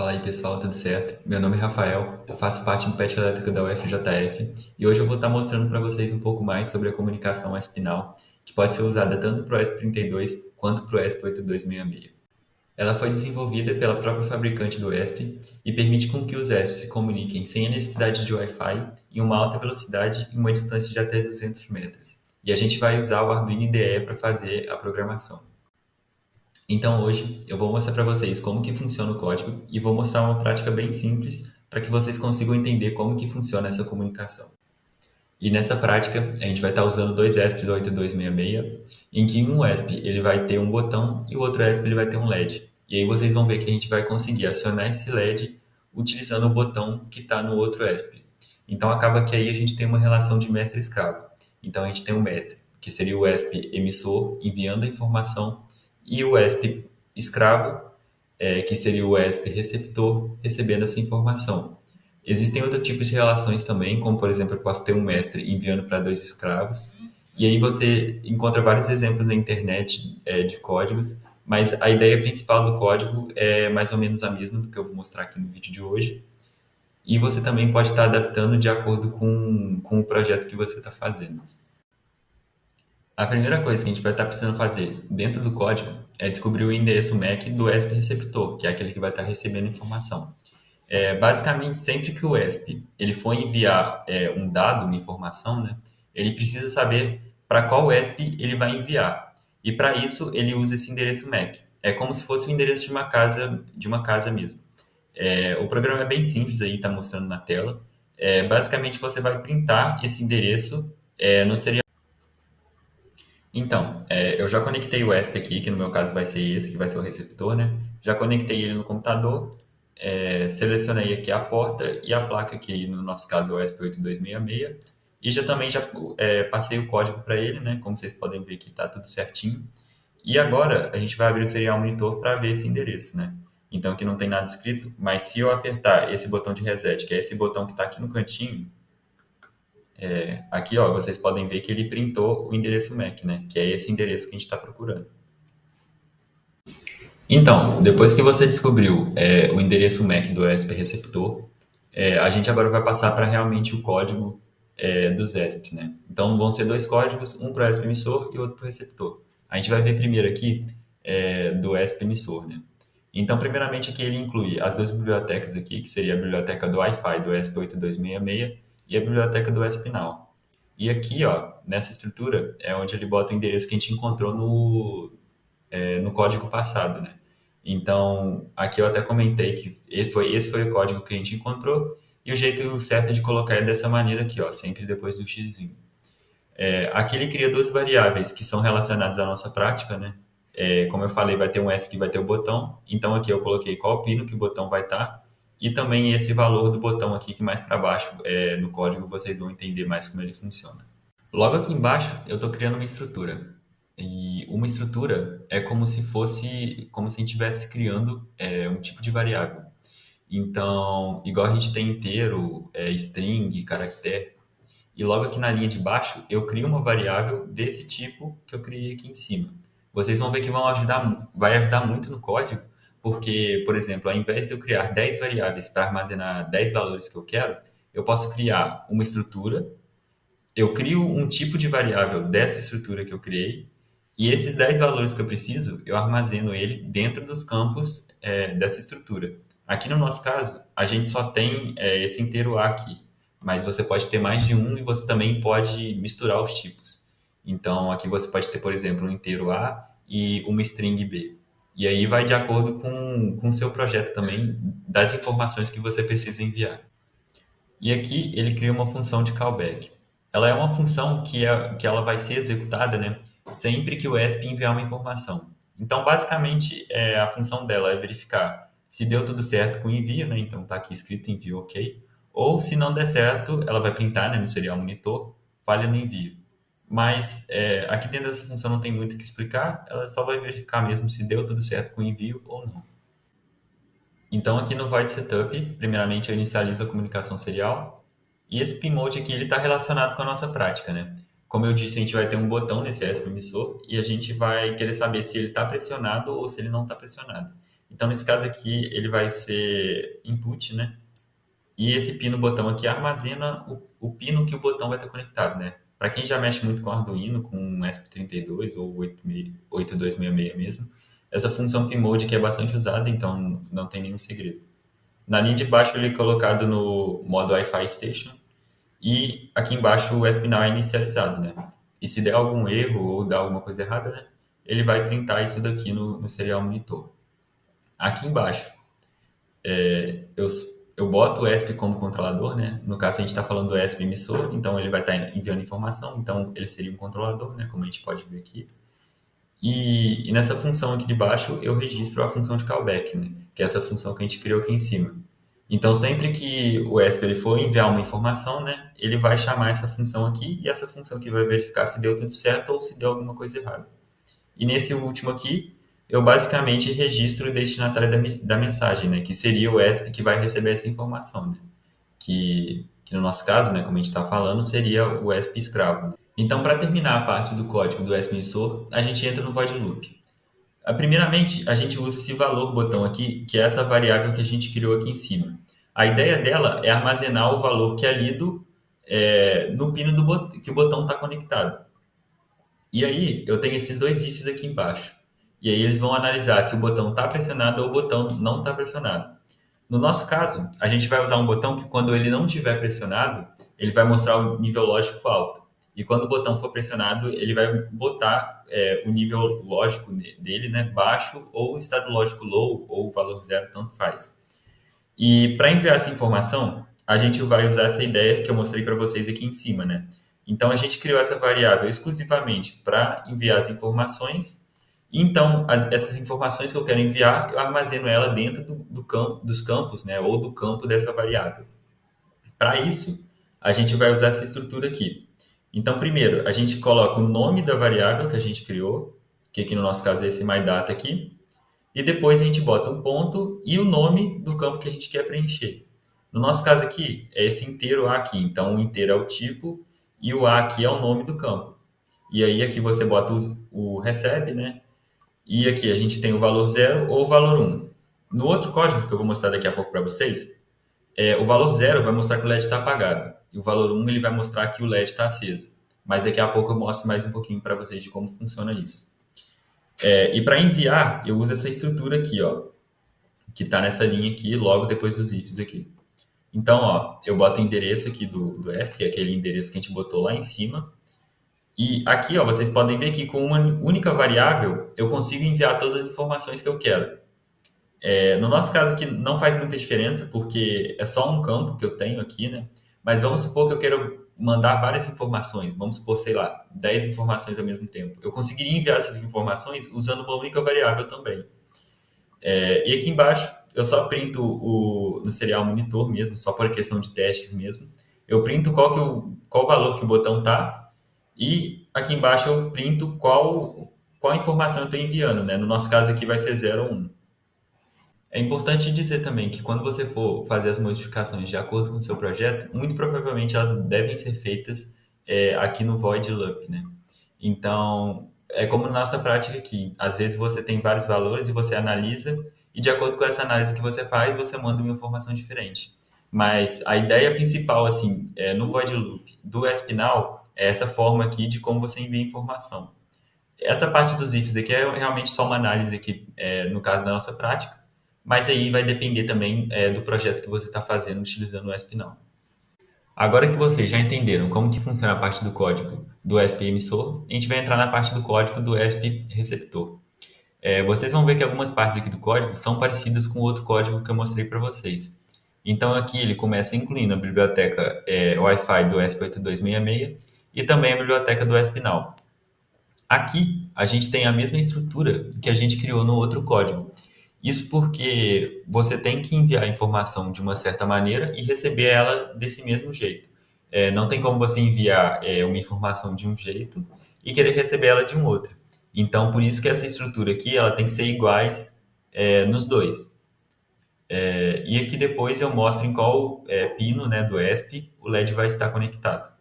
Fala aí pessoal, tudo certo? Meu nome é Rafael, eu faço parte do PET Elétrico da UFJF e hoje eu vou estar mostrando para vocês um pouco mais sobre a comunicação espinal, que pode ser usada tanto para o ESP32 quanto para o ESP8266. Ela foi desenvolvida pela própria fabricante do ESP e permite com que os ESPs se comuniquem sem a necessidade de Wi-Fi em uma alta velocidade e uma distância de até 200 metros. E a gente vai usar o Arduino IDE para fazer a programação. Então hoje eu vou mostrar para vocês como que funciona o código e vou mostrar uma prática bem simples para que vocês consigam entender como que funciona essa comunicação. E nessa prática a gente vai estar usando dois ESP do 8266, em que um ESP ele vai ter um botão e o outro ESP ele vai ter um LED. E aí vocês vão ver que a gente vai conseguir acionar esse LED utilizando o botão que está no outro ESP. Então acaba que aí a gente tem uma relação de mestre-escravo. Então a gente tem o mestre, que seria o ESP emissor enviando a informação, e o ESP escravo, que seria o ESP receptor recebendo essa informação. Existem outros tipos de relações também, como por exemplo, eu posso ter um mestre enviando para dois escravos, e aí você encontra vários exemplos na internet de códigos, mas a ideia principal do código é mais ou menos a mesma do que eu vou mostrar aqui no vídeo de hoje, e você também pode estar adaptando de acordo com o projeto que você está fazendo. A primeira coisa que a gente vai estar precisando fazer dentro do código é descobrir o endereço MAC do ESP receptor, que é aquele que vai estar recebendo informação. Basicamente, sempre que o ESP ele for enviar um dado, uma informação, né, ele precisa saber para qual ESP ele vai enviar. E para isso, ele usa esse endereço MAC. É como se fosse o endereço de uma casa mesmo. O programa é bem simples aí, está mostrando na tela. Basicamente, você vai printar esse endereço no serial. Então, eu já conectei o ESP aqui, que no meu caso vai ser esse, que vai ser o receptor, né? Já conectei ele no computador, selecionei aqui a porta e a placa, que no nosso caso é o ESP8266, e já também passei o código para ele, né? Como vocês podem ver aqui, está tudo certinho. E agora a gente vai abrir o Serial Monitor para ver esse endereço, né? Então aqui não tem nada escrito, mas se eu apertar esse botão de reset, que é esse botão que está aqui no cantinho, aqui, ó, vocês podem ver que ele printou o endereço MAC, né? Que é esse endereço que a gente está procurando. Então, depois que você descobriu o endereço MAC do ESP receptor, a gente agora vai passar para realmente o código dos ESPs, né? Então, vão ser dois códigos, um para o ESP emissor e outro para o receptor. A gente vai ver primeiro aqui do ESP emissor, né? Então, primeiramente aqui ele inclui as duas bibliotecas aqui, que seria a biblioteca do Wi-Fi do ESP8266 e a biblioteca do ESP Now. E aqui, ó, nessa estrutura, é onde ele bota o endereço que a gente encontrou no código passado, né? Então, aqui eu até comentei que esse foi o código que a gente encontrou, e o jeito certo de colocar é dessa maneira aqui, ó, sempre depois do xizinho. Aqui ele cria duas variáveis que são relacionadas à nossa prática, né? Como eu falei, vai ter um ESP que vai ter o botão, então aqui eu coloquei qual pino que o botão vai estar, e também esse valor do botão aqui, que mais para baixo no código vocês vão entender mais como ele funciona. Logo aqui embaixo, eu estou criando uma estrutura. E uma estrutura é como se fosse, como se a gente estivesse criando um tipo de variável. Então, igual a gente tem inteiro, string, caractere, e logo aqui na linha de baixo, eu crio uma variável desse tipo que eu criei aqui em cima. Vocês vão ver que vai ajudar muito no código, porque, por exemplo, ao invés de eu criar 10 variáveis para armazenar 10 valores que eu quero, eu posso criar uma estrutura, eu crio um tipo de variável dessa estrutura que eu criei, e esses 10 valores que eu preciso, eu armazeno ele dentro dos campos dessa estrutura. Aqui no nosso caso, a gente só tem esse inteiro A aqui, mas você pode ter mais de um e você também pode misturar os tipos. Então, aqui você pode ter, por exemplo, um inteiro A e uma string B. E aí vai de acordo com o seu projeto também, das informações que você precisa enviar. E aqui ele cria uma função de callback. Ela é uma função que ela vai ser executada, né, sempre que o ESP enviar uma informação. Então, basicamente, a função dela é verificar se deu tudo certo com o envio, né, então está aqui escrito envio ok, ou se não der certo, ela vai printar, né, no serial monitor, falha no envio. Mas aqui dentro dessa função não tem muito o que explicar, ela só vai verificar mesmo se deu tudo certo com o envio ou não. Então, aqui no void setup, primeiramente eu inicializo a comunicação serial. E esse pmode aqui ele está relacionado com a nossa prática, né? Como eu disse, a gente vai ter um botão nesse ESP emissor e a gente vai querer saber se ele está pressionado ou se ele não está pressionado. Então, nesse caso aqui, ele vai ser input, né? E esse pino botão aqui armazena o pino que o botão vai estar conectado, né? Para quem já mexe muito com Arduino, com o ESP32 ou 8266 mesmo, essa função pmode aqui é bastante usada, então não tem nenhum segredo. Na linha de baixo ele é colocado no modo Wi-Fi Station e aqui embaixo o ESP-NOW é inicializado, né? E se der algum erro ou dar alguma coisa errada, né? Ele vai printar isso daqui no serial monitor. Aqui embaixo eu, eu boto o ESP como controlador, né? No caso, a gente está falando do ESP emissor, então ele vai estar enviando informação, então ele seria um controlador, né? Como a gente pode ver aqui. E nessa função aqui de baixo, eu registro a função de callback, né? Que é essa função que a gente criou aqui em cima. Então, sempre que o ESP ele for enviar uma informação, né? Ele vai chamar essa função aqui e essa função aqui vai verificar se deu tudo certo ou se deu alguma coisa errada. E nesse último aqui, eu basicamente registro o destinatário da mensagem, né? Que seria o ESP que vai receber essa informação, né? Que no nosso caso, né, como a gente está falando, seria o ESP escravo, né? Então, para terminar a parte do código do ESP emissor, a gente entra no void loop. Primeiramente, a gente usa esse valor botão aqui, que é essa variável que a gente criou aqui em cima. A ideia dela é armazenar o valor que é lido no pino que o botão está conectado. E aí, eu tenho esses dois ifs aqui embaixo. E aí, eles vão analisar se o botão está pressionado ou o botão não está pressionado. No nosso caso, a gente vai usar um botão que, quando ele não estiver pressionado, ele vai mostrar o nível lógico alto. E quando o botão for pressionado, ele vai botar o nível lógico dele, né, baixo, ou o estado lógico low, ou o valor zero, tanto faz. E para enviar essa informação, a gente vai usar essa ideia que eu mostrei para vocês aqui em cima, né? Então, a gente criou essa variável exclusivamente para enviar as informações. E então, essas informações que eu quero enviar, eu armazeno ela dentro do campo, dos campos, né? Ou do campo dessa variável. Para isso, a gente vai usar essa estrutura aqui. Então, primeiro, a gente coloca o nome da variável que a gente criou, que aqui no nosso caso é esse myData aqui, e depois a gente bota um ponto e o nome do campo que a gente quer preencher. No nosso caso aqui, é esse inteiro A aqui. Então, o inteiro é o tipo e o A aqui é o nome do campo. E aí aqui você bota o recebe, né? E aqui a gente tem o valor zero ou o valor um. No outro código que eu vou mostrar daqui a pouco para vocês, o valor zero vai mostrar que o LED está apagado. E o valor um ele vai mostrar que o LED está aceso. Mas daqui a pouco eu mostro mais um pouquinho para vocês de como funciona isso. E para enviar, eu uso essa estrutura aqui, ó, que está nessa linha aqui, logo depois dos ifs aqui. Então, ó, eu boto o endereço aqui do ESP, que é aquele endereço que a gente botou lá em cima. E aqui, ó, vocês podem ver que com uma única variável, eu consigo enviar todas as informações que eu quero. No nosso caso aqui, não faz muita diferença, porque é só um campo que eu tenho aqui, né? Mas vamos supor que eu quero mandar várias informações. Vamos supor, sei lá, 10 informações ao mesmo tempo. Eu conseguiria enviar essas informações usando uma única variável também. E aqui embaixo, eu só printo no serial monitor mesmo, só por questão de testes mesmo. Eu printo qual valor que o botão tá e aqui embaixo eu printo qual informação eu estou enviando, né? No nosso caso aqui vai ser 0 ou 1. É importante dizer também que quando você for fazer as modificações de acordo com o seu projeto, muito provavelmente elas devem ser feitas aqui no Void Loop, né? Então, é como na nossa prática aqui. Às vezes você tem vários valores e você analisa, e de acordo com essa análise que você faz, você manda uma informação diferente. Mas a ideia principal, assim, no Void Loop do Espinal, é essa forma aqui de como você envia informação. Essa parte dos ifs aqui é realmente só uma análise aqui, no caso da nossa prática, mas aí vai depender também do projeto que você está fazendo utilizando o Espinal. Agora que vocês já entenderam como que funciona a parte do código do ESP emissor, a gente vai entrar na parte do código do ESP receptor. Vocês vão ver que algumas partes aqui do código são parecidas com o outro código que eu mostrei para vocês. Então aqui ele começa incluindo a biblioteca Wi-Fi do ESP8266 e também a biblioteca do Espinal. Aqui a gente tem a mesma estrutura que a gente criou no outro código. Isso porque você tem que enviar a informação de uma certa maneira e receber ela desse mesmo jeito. Não tem como você enviar uma informação de um jeito e querer receber ela de um outro. Então, por isso que essa estrutura aqui ela tem que ser iguais nos dois. E aqui depois eu mostro em qual pino, né, do ESP o LED vai estar conectado.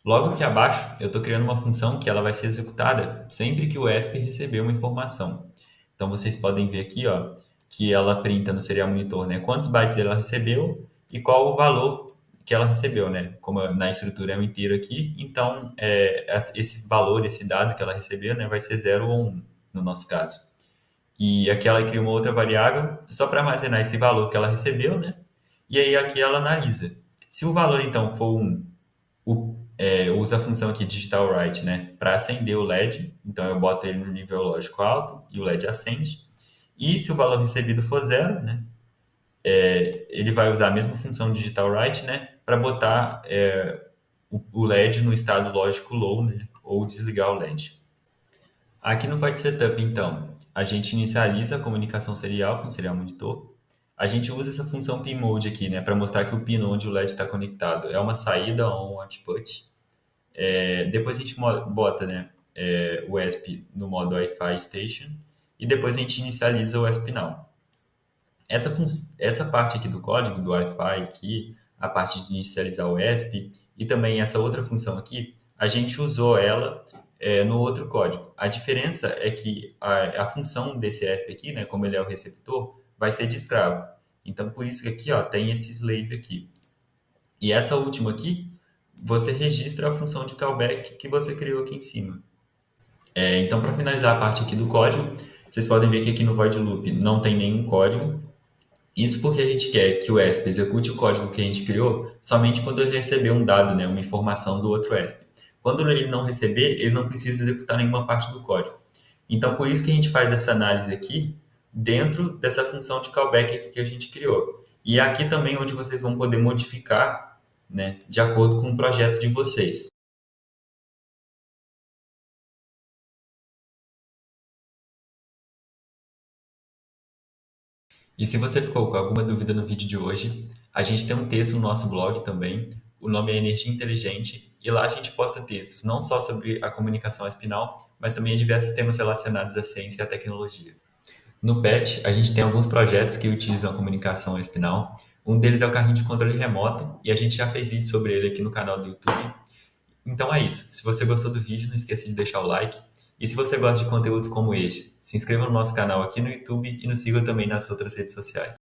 Logo aqui abaixo, eu estou criando uma função que ela vai ser executada sempre que o ESP receber uma informação. Então vocês podem ver aqui, ó, que ela printa no serial monitor, né, quantos bytes ela recebeu e qual o valor que ela recebeu, né? Como na estrutura é um inteiro aqui, então esse valor, esse dado que ela recebeu, né, vai ser 0 ou 1 no nosso caso. E aqui ela cria uma outra variável só para armazenar esse valor que ela recebeu, né? E aí aqui ela analisa. Se o valor então for 1, usa a função aqui digital write, né, para acender o LED. Então eu boto ele no nível lógico alto e o LED acende. E se o valor recebido for 0, né, ele vai usar a mesma função digital write, né, para botar o LED no estado lógico low, né, ou desligar o LED. Aqui no Void Setup, então, a gente inicializa a comunicação serial com o serial monitor. A gente usa essa função pmode aqui, né, para mostrar que o pin onde o LED está conectado é uma saída ou um output. Depois a gente bota, né, o ESP no modo Wi-Fi Station e depois a gente inicializa o ESP Now. Essa parte aqui do código do Wi-Fi aqui, a parte de inicializar o ESP e também essa outra função aqui, a gente usou ela no outro código. A diferença é que a função desse ESP aqui, né, como ele é o receptor, vai ser de escravo. Então, por isso que aqui ó, tem esse slave aqui. E essa última aqui, você registra a função de callback que você criou aqui em cima. Então, para finalizar a parte aqui do código, vocês podem ver que aqui no void loop não tem nenhum código. Isso porque a gente quer que o ESP execute o código que a gente criou somente quando ele receber um dado, né, uma informação do outro ESP. Quando ele não receber, ele não precisa executar nenhuma parte do código. Então, por isso que a gente faz essa análise aqui dentro dessa função de callback aqui que a gente criou. E é aqui também onde vocês vão poder modificar, né, de acordo com o projeto de vocês. E se você ficou com alguma dúvida no vídeo de hoje, a gente tem um texto no nosso blog também. O nome é Energia Inteligente e lá a gente posta textos não só sobre a comunicação espinal, mas também diversos temas relacionados à ciência e à tecnologia. No PET, a gente tem alguns projetos que utilizam a comunicação espinal. Um deles é o carrinho de controle remoto e a gente já fez vídeo sobre ele aqui no canal do YouTube. Então é isso. Se você gostou do vídeo, não esqueça de deixar o like. E se você gosta de conteúdos como este, se inscreva no nosso canal aqui no YouTube e nos siga também nas outras redes sociais.